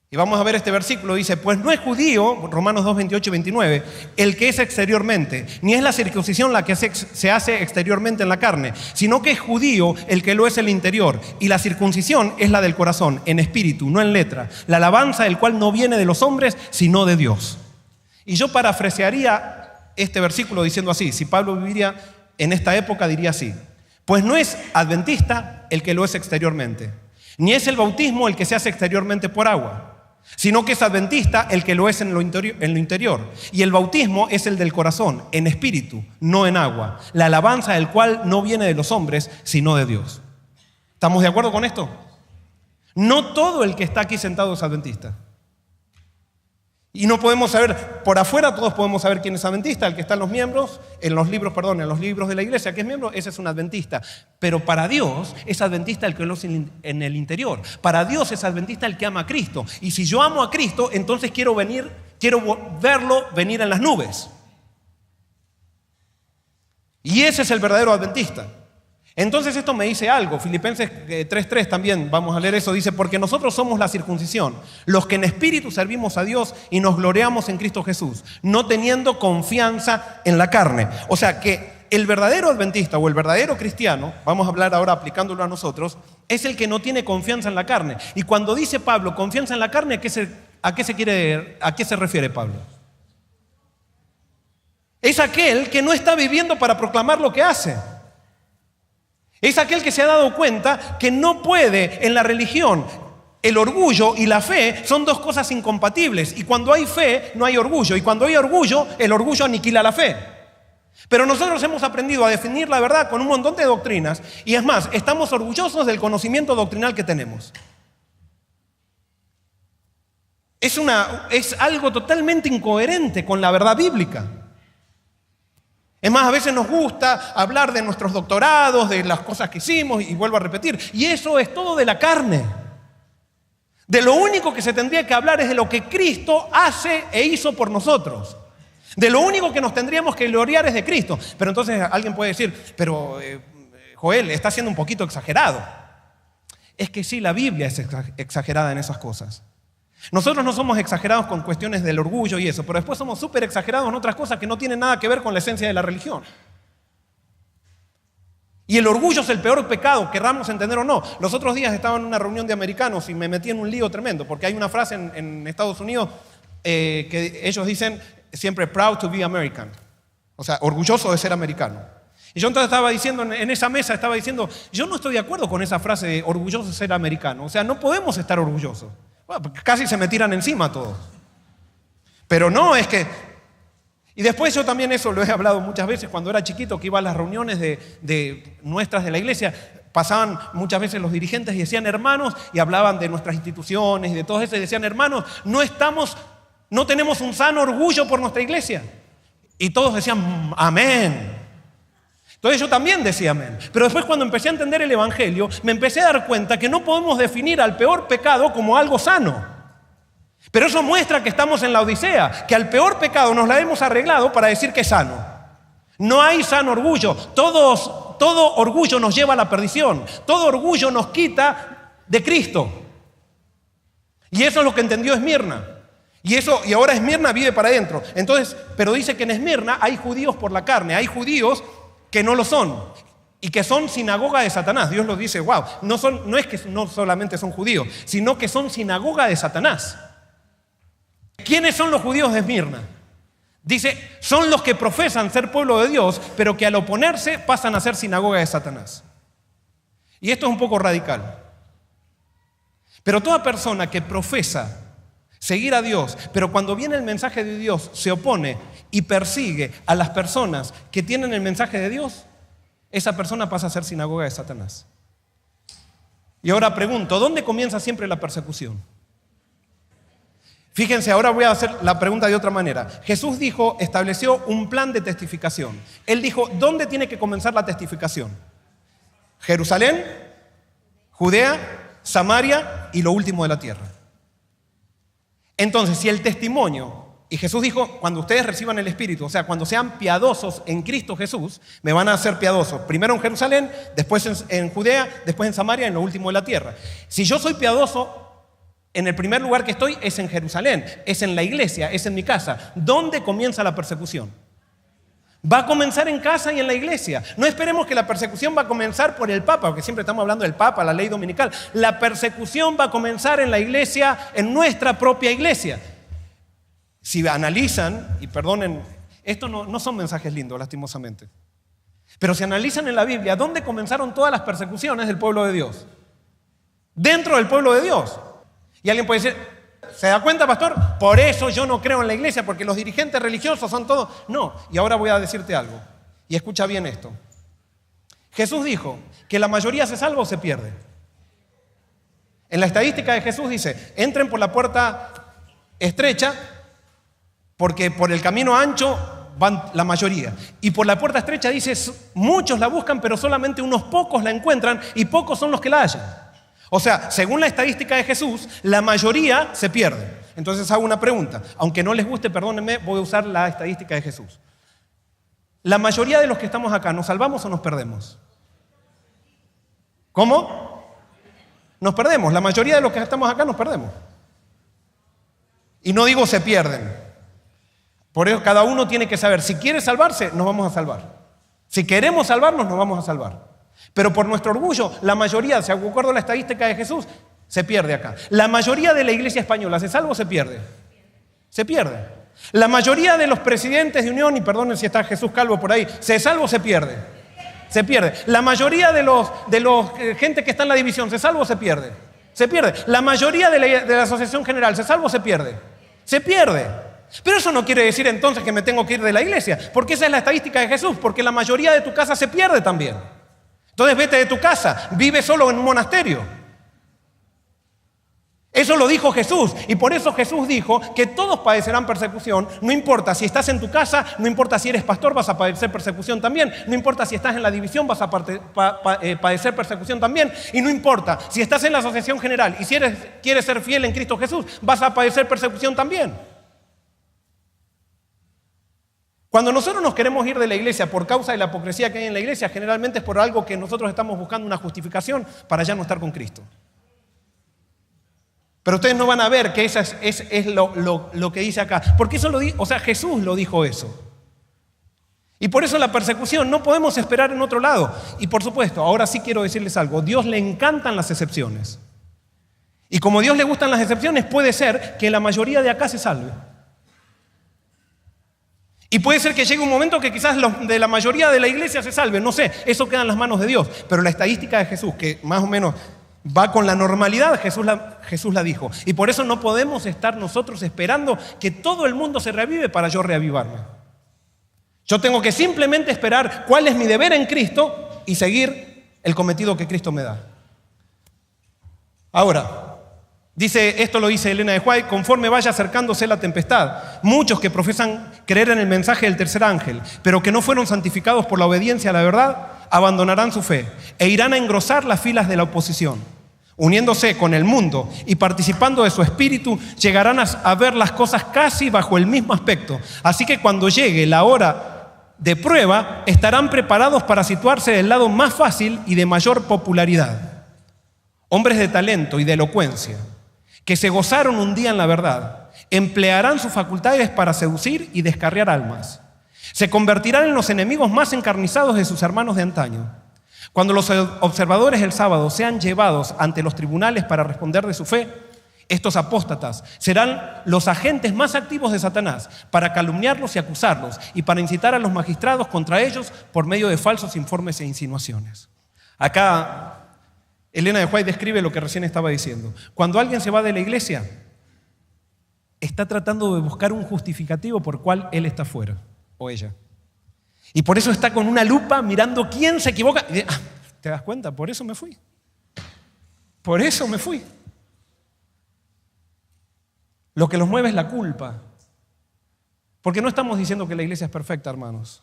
Y vamos a ver este versículo, dice, pues no es judío, Romanos 2, 28 y 29, el que es exteriormente, ni es la circuncisión la que se hace exteriormente en la carne, sino que es judío el que lo es en el interior, y la circuncisión es la del corazón, en espíritu, no en letra, la alabanza del cual no viene de los hombres, sino de Dios. Y yo parafrasearía este versículo diciendo así, si Pablo viviría en esta época diría así, pues no es adventista el que lo es exteriormente, ni es el bautismo el que se hace exteriormente por agua, sino que es adventista el que lo es en lo interior. Y el bautismo es el del corazón, en espíritu, no en agua. La alabanza del cual no viene de los hombres, sino de Dios. ¿Estamos de acuerdo con esto? No todo el que está aquí sentado es adventista. Y no podemos saber, por afuera todos podemos saber quién es adventista, el que está en los libros de la iglesia, que es miembro, ese es un adventista. Pero para Dios es adventista el que lo hace en el interior. Para Dios es adventista el que ama a Cristo. Y si yo amo a Cristo, entonces quiero verlo venir en las nubes. Y ese es el verdadero adventista. Entonces esto me dice algo, Filipenses 3:3 también, vamos a leer eso, dice, porque nosotros somos la circuncisión, los que en espíritu servimos a Dios y nos gloriamos en Cristo Jesús, no teniendo confianza en la carne. O sea que el verdadero adventista o el verdadero cristiano, vamos a hablar ahora aplicándolo a nosotros, es el que no tiene confianza en la carne. Y cuando dice Pablo confianza en la carne, ¿a qué se refiere Pablo? Es aquel que no está viviendo para proclamar lo que hace. Es aquel que se ha dado cuenta que no puede en la religión. El orgullo y la fe son dos cosas incompatibles. Y cuando hay fe, no hay orgullo. Y cuando hay orgullo, el orgullo aniquila la fe. Pero nosotros hemos aprendido a definir la verdad con un montón de doctrinas. Y es más, estamos orgullosos del conocimiento doctrinal que tenemos. Es algo totalmente incoherente con la verdad bíblica. Es más, a veces nos gusta hablar de nuestros doctorados, de las cosas que hicimos, y vuelvo a repetir, y eso es todo de la carne. De lo único que se tendría que hablar es de lo que Cristo hace e hizo por nosotros. De lo único que nos tendríamos que gloriar es de Cristo. Pero entonces alguien puede decir, pero Joel, está siendo un poquito exagerado. Es que sí, la Biblia es exagerada en esas cosas. Nosotros no somos exagerados con cuestiones del orgullo y eso, pero después somos súper exagerados en otras cosas que no tienen nada que ver con la esencia de la religión. Y el orgullo es el peor pecado, querramos entender o no. Los otros días estaba en una reunión de americanos y me metí en un lío tremendo, porque hay una frase en Estados Unidos que ellos dicen siempre proud to be American, o sea, orgulloso de ser americano. Y yo entonces estaba diciendo, en esa mesa estaba diciendo, yo no estoy de acuerdo con esa frase de orgulloso de ser americano, o sea, no podemos estar orgullosos. Bueno, casi se me tiran encima todos. Pero no, es que... Y después yo también eso lo he hablado muchas veces cuando era chiquito, que iba a las reuniones de nuestras de la iglesia, pasaban muchas veces los dirigentes y decían hermanos, y hablaban de nuestras instituciones y de todo eso, y decían hermanos, no tenemos un sano orgullo por nuestra iglesia. Y todos decían amén. Entonces yo también decía amén. Pero después cuando empecé a entender el evangelio, me empecé a dar cuenta que no podemos definir al peor pecado como algo sano. Pero eso muestra que estamos en la Odisea, que al peor pecado nos la hemos arreglado para decir que es sano. No hay sano orgullo. Todo orgullo nos lleva a la perdición. Todo orgullo nos quita de Cristo. Y eso es lo que entendió Esmirna. Y ahora Esmirna vive para adentro. Entonces, pero dice que en Esmirna hay judíos por la carne, hay judíos que no lo son y que son sinagoga de Satanás. Dios lo dice, wow, no es que no solamente son judíos, sino que son sinagoga de Satanás. ¿Quiénes son los judíos de Esmirna? Dice, son los que profesan ser pueblo de Dios, pero que al oponerse pasan a ser sinagoga de Satanás. Y esto es un poco radical. Pero toda persona que profesa seguir a Dios, pero cuando viene el mensaje de Dios se opone y persigue a las personas que tienen el mensaje de Dios, esa persona pasa a ser sinagoga de Satanás. Y ahora pregunto, ¿dónde comienza siempre la persecución? Fíjense, ahora voy a hacer la pregunta de otra manera. Jesús estableció un plan de testificación. Él dijo, ¿dónde tiene que comenzar la testificación? Jerusalén, Judea, Samaria y lo último de la tierra. Entonces, si el testimonio, y Jesús dijo, cuando ustedes reciban el Espíritu, o sea, cuando sean piadosos en Cristo Jesús, me van a hacer piadosos. Primero en Jerusalén, después en Judea, después en Samaria, en lo último de la tierra. Si yo soy piadoso, en el primer lugar que estoy es en Jerusalén, es en la iglesia, es en mi casa. ¿Dónde comienza la persecución? Va a comenzar en casa y en la iglesia. No esperemos que la persecución va a comenzar por el Papa, porque siempre estamos hablando del Papa, la ley dominical. La persecución va a comenzar en la iglesia, en nuestra propia iglesia. Si analizan, y perdonen, esto no son mensajes lindos, lastimosamente. Pero si analizan en la Biblia, ¿dónde comenzaron todas las persecuciones del pueblo de Dios? Dentro del pueblo de Dios. Y alguien puede decir, ¿se da cuenta, pastor? Por eso yo no creo en la iglesia, porque los dirigentes religiosos son todos... No, y ahora voy a decirte algo, y escucha bien esto. Jesús dijo que la mayoría se salva o se pierde. En la estadística de Jesús dice, entren por la puerta estrecha, Porque por el camino ancho van la mayoría. Y por la puerta estrecha dice, muchos la buscan, pero solamente unos pocos la encuentran y pocos son los que la hallan. O sea, según la estadística de Jesús, la mayoría se pierde. Entonces hago una pregunta. Aunque no les guste, perdónenme, voy a usar la estadística de Jesús. ¿La mayoría de los que estamos acá nos salvamos o nos perdemos? ¿Cómo? Nos perdemos. La mayoría de los que estamos acá nos perdemos. Y no digo se pierden. Por eso cada uno tiene que saber, si quiere salvarse, nos vamos a salvar. Si queremos salvarnos, nos vamos a salvar. Pero por nuestro orgullo, la mayoría, de acuerdo a la estadística de Jesús, se pierde acá. La mayoría de la iglesia española, ¿se salva o se pierde? Se pierde. La mayoría de los presidentes de Unión, y perdonen si está Jesús Calvo por ahí, ¿se salva o se pierde? Se pierde. La mayoría de los gente que está en la división, ¿se salva o se pierde? Se pierde. La mayoría de la asociación general, ¿se salva o se pierde? Se pierde. Pero eso no quiere decir entonces que me tengo que ir de la iglesia, porque esa es la estadística de Jesús, porque la mayoría de tu casa se pierde también. Entonces vete de tu casa, vive solo en un monasterio. Eso lo dijo Jesús, y por eso Jesús dijo que todos padecerán persecución. No importa si estás en tu casa, no importa si eres pastor, vas a padecer persecución también. No importa si estás en la división, vas a padecer persecución también. Y no importa si estás en la asociación general y si quieres ser fiel en Cristo Jesús, vas a padecer persecución también. Cuando nosotros nos queremos ir de la iglesia por causa de la hipocresía que hay en la iglesia, generalmente es por algo que nosotros estamos buscando una justificación para ya no estar con Cristo. Pero ustedes no van a ver que eso es lo que dice acá. Porque eso Jesús lo dijo eso. Y por eso la persecución no podemos esperar en otro lado. Y por supuesto, ahora sí quiero decirles algo. A Dios le encantan las excepciones. Y como a Dios le gustan las excepciones, puede ser que la mayoría de acá se salve. Y puede ser que llegue un momento que quizás de la mayoría de la iglesia se salven, no sé, eso queda en las manos de Dios. Pero la estadística de Jesús, que más o menos va con la normalidad, Jesús la dijo. Y por eso no podemos estar nosotros esperando que todo el mundo se reavive para yo reavivarme. Yo tengo que simplemente esperar cuál es mi deber en Cristo y seguir el cometido que Cristo me da. Ahora, esto lo dice Elena de White, conforme vaya acercándose la tempestad, muchos que profesan creer en el mensaje del tercer ángel, pero que no fueron santificados por la obediencia a la verdad, abandonarán su fe e irán a engrosar las filas de la oposición. Uniéndose con el mundo y participando de su espíritu, llegarán a ver las cosas casi bajo el mismo aspecto. Así que cuando llegue la hora de prueba, estarán preparados para situarse del lado más fácil y de mayor popularidad. Hombres de talento y de elocuencia, que se gozaron un día en la verdad, emplearán sus facultades para seducir y descarriar almas. Se convertirán en los enemigos más encarnizados de sus hermanos de antaño. Cuando los observadores del sábado sean llevados ante los tribunales para responder de su fe, estos apóstatas serán los agentes más activos de Satanás para calumniarlos y acusarlos y para incitar a los magistrados contra ellos por medio de falsos informes e insinuaciones. Acá Elena de White describe lo que recién estaba diciendo. Cuando alguien se va de la iglesia, está tratando de buscar un justificativo por cual él está fuera, o ella. Y por eso está con una lupa mirando quién se equivoca. Y ¿te das cuenta? Por eso me fui. Por eso me fui. Lo que los mueve es la culpa. Porque no estamos diciendo que la iglesia es perfecta, hermanos.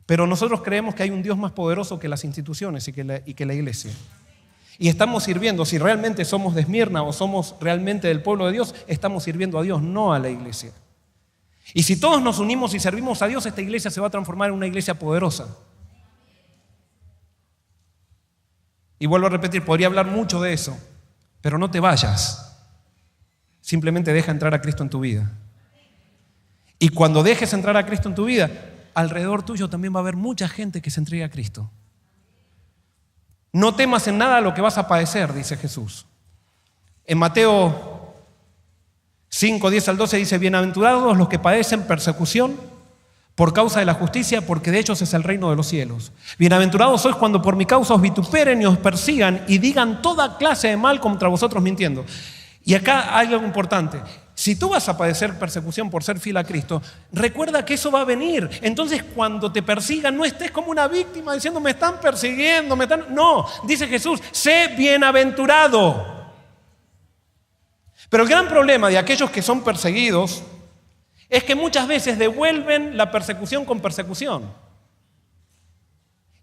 Pero nosotros creemos que hay un Dios más poderoso que las instituciones y que la iglesia. Y estamos sirviendo, si realmente somos de Esmirna o somos realmente del pueblo de Dios, estamos sirviendo a Dios, no a la iglesia. Y si todos nos unimos y servimos a Dios, esta iglesia se va a transformar en una iglesia poderosa. Y vuelvo a repetir, podría hablar mucho de eso, pero no te vayas. Simplemente deja entrar a Cristo en tu vida. Y cuando dejes entrar a Cristo en tu vida, alrededor tuyo también va a haber mucha gente que se entregue a Cristo. No temas en nada lo que vas a padecer, dice Jesús. En Mateo 5, 10 al 12 dice, bienaventurados los que padecen persecución por causa de la justicia, porque de ellos es el reino de los cielos. Bienaventurados sois cuando por mi causa os vituperen y os persigan y digan toda clase de mal contra vosotros mintiendo. Y acá hay algo importante. Si tú vas a padecer persecución por ser fiel a Cristo, recuerda que eso va a venir. Entonces cuando te persigan, no estés como una víctima diciendo me están persiguiendo, No, dice Jesús, sé bienaventurado. Pero el gran problema de aquellos que son perseguidos es que muchas veces devuelven la persecución con persecución.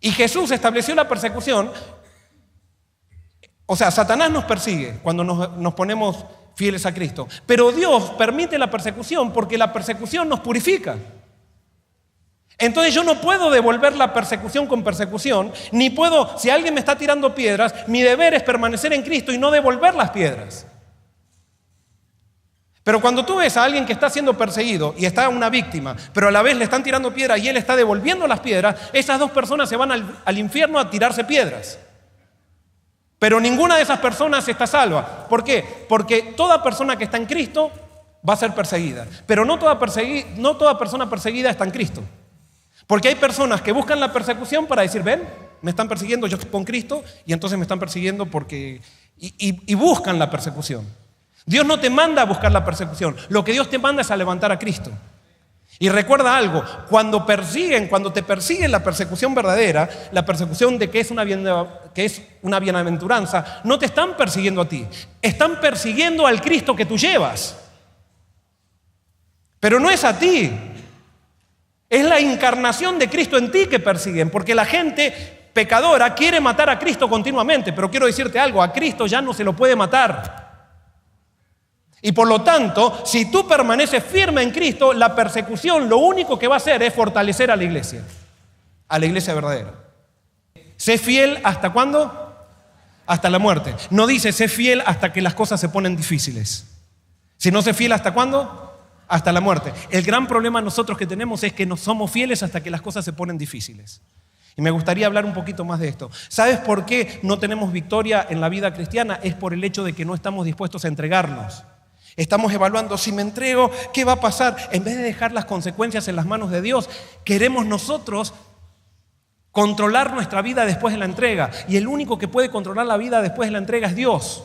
Y Jesús estableció la persecución. O sea, Satanás nos persigue cuando nos ponemos fieles a Cristo. Pero Dios permite la persecución porque la persecución nos purifica. Entonces yo no puedo devolver la persecución con persecución, ni puedo, si alguien me está tirando piedras, mi deber es permanecer en Cristo y no devolver las piedras. Pero cuando tú ves a alguien que está siendo perseguido y está una víctima, pero a la vez le están tirando piedras y él está devolviendo las piedras, esas dos personas se van al infierno a tirarse piedras. Pero ninguna de esas personas está salva. ¿Por qué? Porque toda persona que está en Cristo va a ser perseguida. Pero no toda persona perseguida está en Cristo. Porque hay personas que buscan la persecución para decir, ven, me están persiguiendo, yo estoy con Cristo y entonces me están persiguiendo porque... Y buscan la persecución. Dios no te manda a buscar la persecución. Lo que Dios te manda es a levantar a Cristo. Y recuerda algo, cuando te persiguen la persecución verdadera, la persecución de que es una bienaventuranza, no te están persiguiendo a ti, están persiguiendo al Cristo que tú llevas. Pero no es a ti, es la encarnación de Cristo en ti que persiguen, porque la gente pecadora quiere matar a Cristo continuamente, pero quiero decirte algo, a Cristo ya no se lo puede matar. Y por lo tanto, si tú permaneces firme en Cristo, la persecución lo único que va a hacer es fortalecer a la iglesia verdadera. Sé fiel ¿hasta cuándo? Hasta la muerte. No dice sé fiel hasta que las cosas se ponen difíciles. Si no sé fiel ¿hasta cuándo? Hasta la muerte. El gran problema nosotros que tenemos es que no somos fieles hasta que las cosas se ponen difíciles. Y me gustaría hablar un poquito más de esto. ¿Sabes por qué no tenemos victoria en la vida cristiana? Es por el hecho de que no estamos dispuestos a entregarnos. Estamos evaluando, si me entrego, ¿qué va a pasar? En vez de dejar las consecuencias en las manos de Dios, queremos nosotros controlar nuestra vida después de la entrega. Y el único que puede controlar la vida después de la entrega es Dios.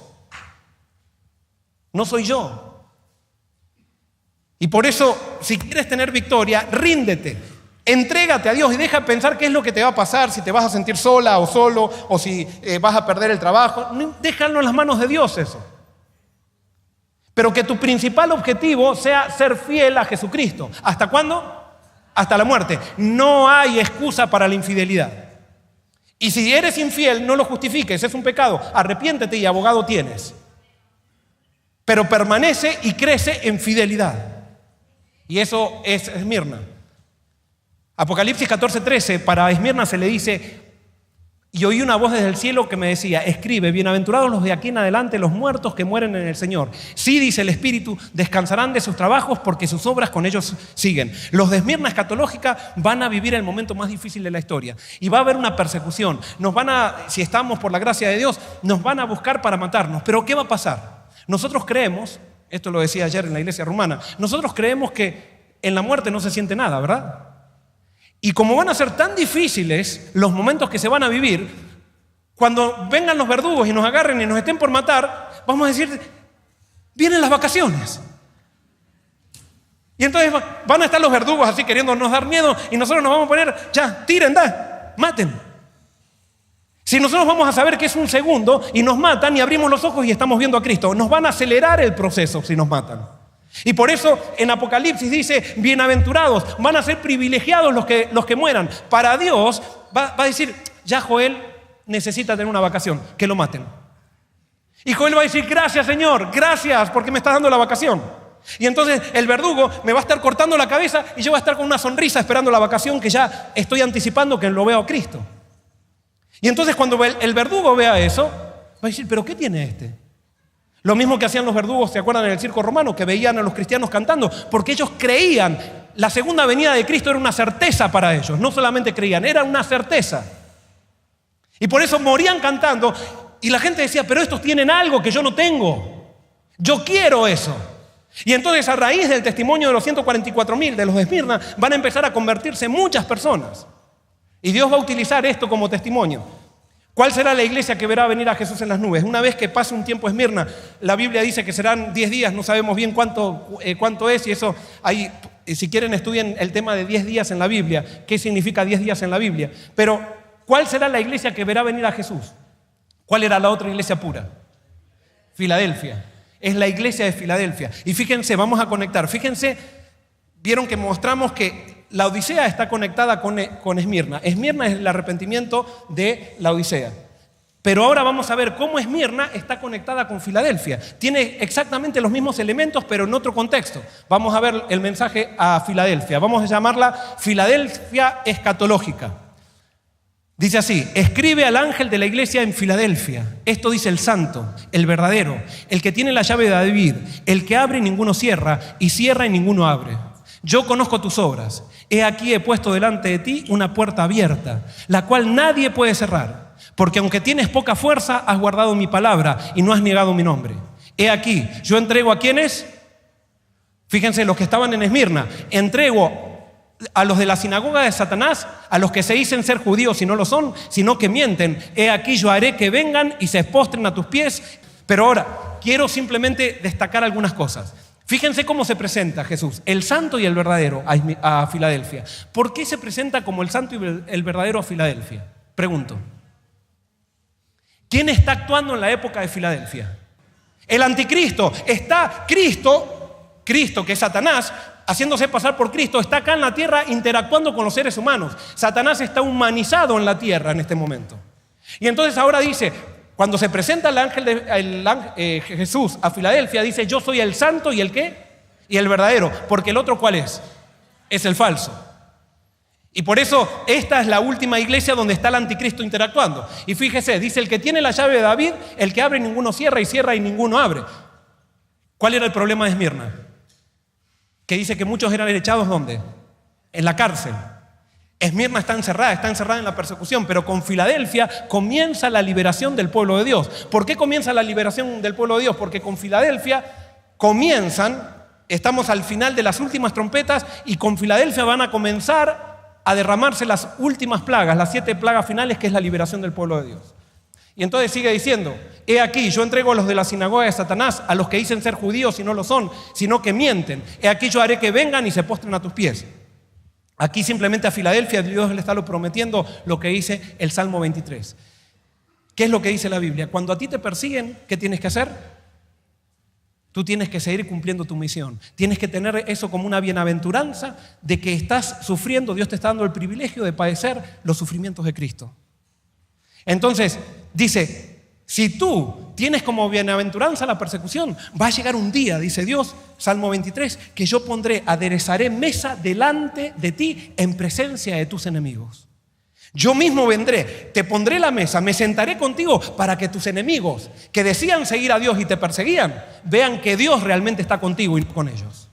No soy yo. Y por eso, si quieres tener victoria, ríndete. Entrégate a Dios y deja de pensar qué es lo que te va a pasar, si te vas a sentir sola o solo, o si vas a perder el trabajo. Déjalo en las manos de Dios eso. Pero que tu principal objetivo sea ser fiel a Jesucristo. ¿Hasta cuándo? Hasta la muerte. No hay excusa para la infidelidad. Y si eres infiel, no lo justifiques, es un pecado. Arrepiéntete y abogado tienes. Pero permanece y crece en fidelidad. Y eso es Esmirna. Apocalipsis 14:13, para Esmirna se le dice: y oí una voz desde el cielo que me decía, escribe, bienaventurados los de aquí en adelante, los muertos que mueren en el Señor. Sí, dice el Espíritu, descansarán de sus trabajos porque sus obras con ellos siguen. Los de Esmirna escatológica van a vivir el momento más difícil de la historia. Y va a haber una persecución. Si estamos por la gracia de Dios, nos van a buscar para matarnos. Pero ¿qué va a pasar? Nosotros creemos, esto lo decía ayer en la iglesia rumana, nosotros creemos que en la muerte no se siente nada, ¿verdad? Y como van a ser tan difíciles los momentos que se van a vivir, cuando vengan los verdugos y nos agarren y nos estén por matar, vamos a decir, vienen las vacaciones. Y entonces van a estar los verdugos así queriéndonos dar miedo y nosotros nos vamos a poner, ya, tiren, maten. Si nosotros vamos a saber que es un segundo y nos matan y abrimos los ojos y estamos viendo a Cristo, nos van a acelerar el proceso si nos matan. Y por eso en Apocalipsis dice, bienaventurados, van a ser privilegiados los que mueran. Para Dios va a decir, ya Joel necesita tener una vacación, que lo maten. Y Joel va a decir, gracias Señor, gracias porque me estás dando la vacación. Y entonces el verdugo me va a estar cortando la cabeza y yo voy a estar con una sonrisa esperando la vacación que ya estoy anticipando que lo veo a Cristo. Y entonces cuando el verdugo vea eso, va a decir, ¿pero qué tiene este? Lo mismo que hacían los verdugos, ¿se acuerdan en el circo romano? Que veían a los cristianos cantando, porque ellos creían, la segunda venida de Cristo era una certeza para ellos, no solamente creían, era una certeza. Y por eso morían cantando, y la gente decía, pero estos tienen algo que yo no tengo, yo quiero eso. Y entonces a raíz del testimonio de los 144.000 de los de Esmirna, van a empezar a convertirse muchas personas. Y Dios va a utilizar esto como testimonio. ¿Cuál será la iglesia que verá venir a Jesús en las nubes? Una vez que pase un tiempo Esmirna, la Biblia dice que serán 10 días, no sabemos bien cuánto es, y eso, ahí, si quieren estudien el tema de 10 días en la Biblia, qué significa 10 días en la Biblia. Pero, ¿cuál será la iglesia que verá venir a Jesús? ¿Cuál era la otra iglesia pura? Filadelfia. Es la iglesia de Filadelfia. Y fíjense, vamos a conectar, fíjense vieron que mostramos que la Odisea está conectada con Esmirna. Esmirna es el arrepentimiento de la Odisea. Pero ahora vamos a ver cómo Esmirna está conectada con Filadelfia. Tiene exactamente los mismos elementos, pero en otro contexto. Vamos a ver el mensaje a Filadelfia. Vamos a llamarla Filadelfia escatológica. Dice así: escribe al ángel de la iglesia en Filadelfia. Esto dice el santo, el verdadero, el que tiene la llave de David, el que abre y ninguno cierra, y cierra y ninguno abre. Yo conozco tus obras. He aquí he puesto delante de ti una puerta abierta, la cual nadie puede cerrar. Porque aunque tienes poca fuerza, has guardado mi palabra y no has negado mi nombre. He aquí, yo entrego a quienes, fíjense, los que estaban en Esmirna, entrego a los de la sinagoga de Satanás, a los que se dicen ser judíos y no lo son, sino que mienten. He aquí, yo haré que vengan y se postren a tus pies. Pero ahora, quiero simplemente destacar algunas cosas. Fíjense cómo se presenta Jesús, el santo y el verdadero, a Filadelfia. ¿Por qué se presenta como el santo y el verdadero a Filadelfia? Pregunto. ¿Quién está actuando en la época de Filadelfia? El anticristo. Está Cristo, que es Satanás, haciéndose pasar por Cristo, está acá en la tierra interactuando con los seres humanos. Satanás está humanizado en la tierra en este momento. Y entonces ahora dice, cuando se presenta Jesús a Filadelfia, dice: yo soy el santo y el ¿qué? Y el verdadero. Porque el otro, ¿cuál es? Es el falso. Y por eso esta es la última iglesia donde está el anticristo interactuando. Y fíjese, dice: el que tiene la llave de David, el que abre ninguno cierra, y cierra y ninguno abre. ¿Cuál era el problema de Esmirna? Que dice que muchos eran echados ¿dónde? En la cárcel. Esmirna está encerrada en la persecución, pero con Filadelfia comienza la liberación del pueblo de Dios. ¿Por qué comienza la liberación del pueblo de Dios? Porque con Filadelfia estamos al final de las últimas trompetas, y con Filadelfia van a comenzar a derramarse las últimas plagas, las 7 plagas finales, que es la liberación del pueblo de Dios. Y entonces sigue diciendo: he aquí, yo entrego a los de la sinagoga de Satanás, a los que dicen ser judíos y no lo son, sino que mienten. He aquí, yo haré que vengan y se postren a tus pies. Aquí simplemente a Filadelfia Dios le está prometiendo lo que dice el Salmo 23. ¿Qué es lo que dice la Biblia? Cuando a ti te persiguen, ¿qué tienes que hacer? Tú tienes que seguir cumpliendo tu misión. Tienes que tener eso como una bienaventuranza de que estás sufriendo. Dios te está dando el privilegio de padecer los sufrimientos de Cristo. Entonces, dice, si tú tienes como bienaventuranza la persecución, va a llegar un día, dice Dios, Salmo 23, que yo aderezaré mesa delante de ti en presencia de tus enemigos. Yo mismo vendré, te pondré la mesa, me sentaré contigo para que tus enemigos que decían seguir a Dios y te perseguían, vean que Dios realmente está contigo y no con ellos.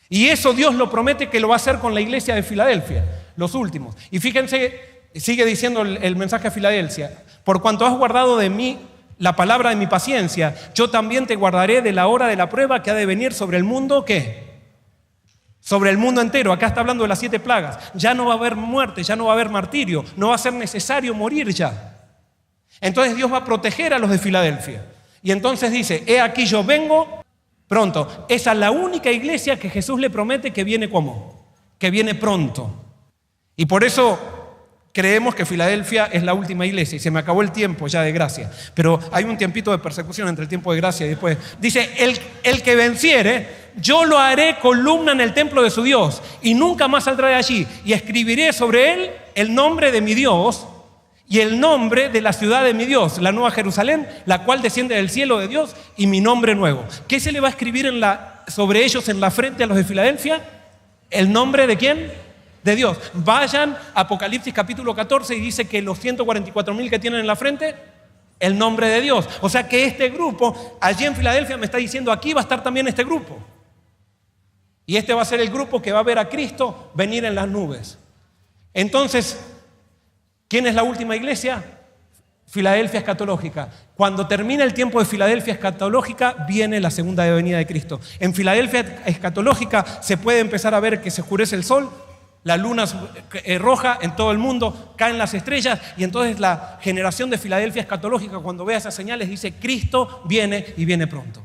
Y eso Dios lo promete que lo va a hacer con la iglesia de Filadelfia, los últimos. Y fíjense, sigue diciendo el mensaje a Filadelfia: por cuanto has guardado de mí la palabra de mi paciencia, yo también te guardaré de la hora de la prueba que ha de venir sobre el mundo, ¿qué? Sobre el mundo entero. Acá está hablando de las 7 plagas. Ya no va a haber muerte, ya no va a haber martirio, no va a ser necesario morir ya. Entonces Dios va a proteger a los de Filadelfia. Y entonces dice: he aquí yo vengo pronto. Esa es la única iglesia que Jesús le promete que viene ¿cómo? Que viene pronto. Y por eso creemos que Filadelfia es la última iglesia. Y se me acabó el tiempo ya de gracia. Pero hay un tiempito de persecución entre el tiempo de gracia y después. Dice: el que venciere, yo lo haré columna en el templo de su Dios, y nunca más saldrá de allí. Y escribiré sobre él el nombre de mi Dios y el nombre de la ciudad de mi Dios, la nueva Jerusalén, la cual desciende del cielo de Dios, y mi nombre nuevo. ¿Qué se le va a escribir sobre ellos en la frente a los de Filadelfia? ¿El nombre de quién? De Dios. Vayan a Apocalipsis capítulo 14 y dice que los 144,000 que tienen en la frente, el nombre de Dios. O sea que este grupo, allí en Filadelfia, me está diciendo: aquí va a estar también este grupo. Y este va a ser el grupo que va a ver a Cristo venir en las nubes. Entonces, ¿quién es la última iglesia? Filadelfia escatológica. Cuando termina el tiempo de Filadelfia escatológica, viene la segunda venida de Cristo. En Filadelfia escatológica se puede empezar a ver que se oscurece el sol, la luna roja en todo el mundo, caen las estrellas, y entonces la generación de Filadelfia escatológica, cuando vea esas señales, dice: Cristo viene y viene pronto.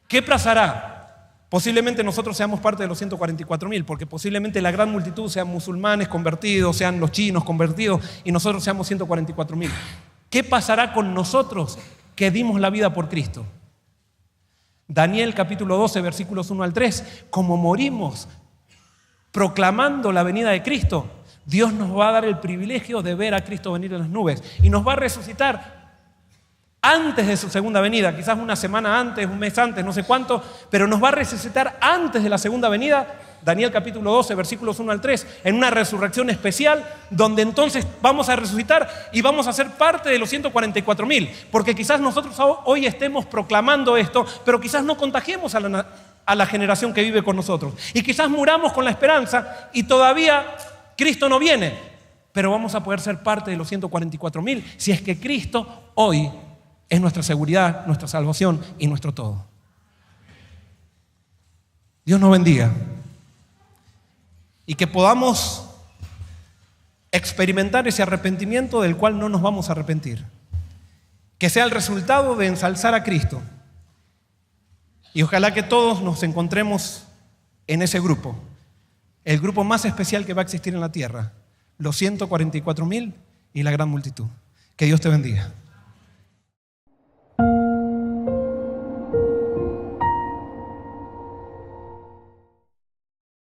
¿Qué pasará? Posiblemente nosotros seamos parte de los 144,000, porque posiblemente la gran multitud sean musulmanes convertidos, sean los chinos convertidos, y nosotros seamos 144,000. ¿Qué pasará con nosotros que dimos la vida por Cristo? Daniel capítulo 12, versículos 1 al 3. Como morimos proclamando la venida de Cristo, Dios nos va a dar el privilegio de ver a Cristo venir en las nubes y nos va a resucitar antes de su segunda venida, quizás una semana antes, un mes antes, no sé cuánto, pero nos va a resucitar antes de la segunda venida. Daniel capítulo 12, versículos 1 al 3, en una resurrección especial, donde entonces vamos a resucitar y vamos a ser parte de los 144,000, porque quizás nosotros hoy estemos proclamando esto, pero quizás no contagiemos a la generación que vive con nosotros, y quizás muramos con la esperanza y todavía Cristo no viene, pero vamos a poder ser parte de los 144,000 si es que Cristo hoy es nuestra seguridad, nuestra salvación y nuestro todo. Dios nos bendiga y que podamos experimentar ese arrepentimiento del cual no nos vamos a arrepentir, que sea el resultado de ensalzar a Cristo, y ojalá que todos nos encontremos en ese grupo, el grupo más especial que va a existir en la tierra, los 144,000 y la gran multitud. Que Dios te bendiga.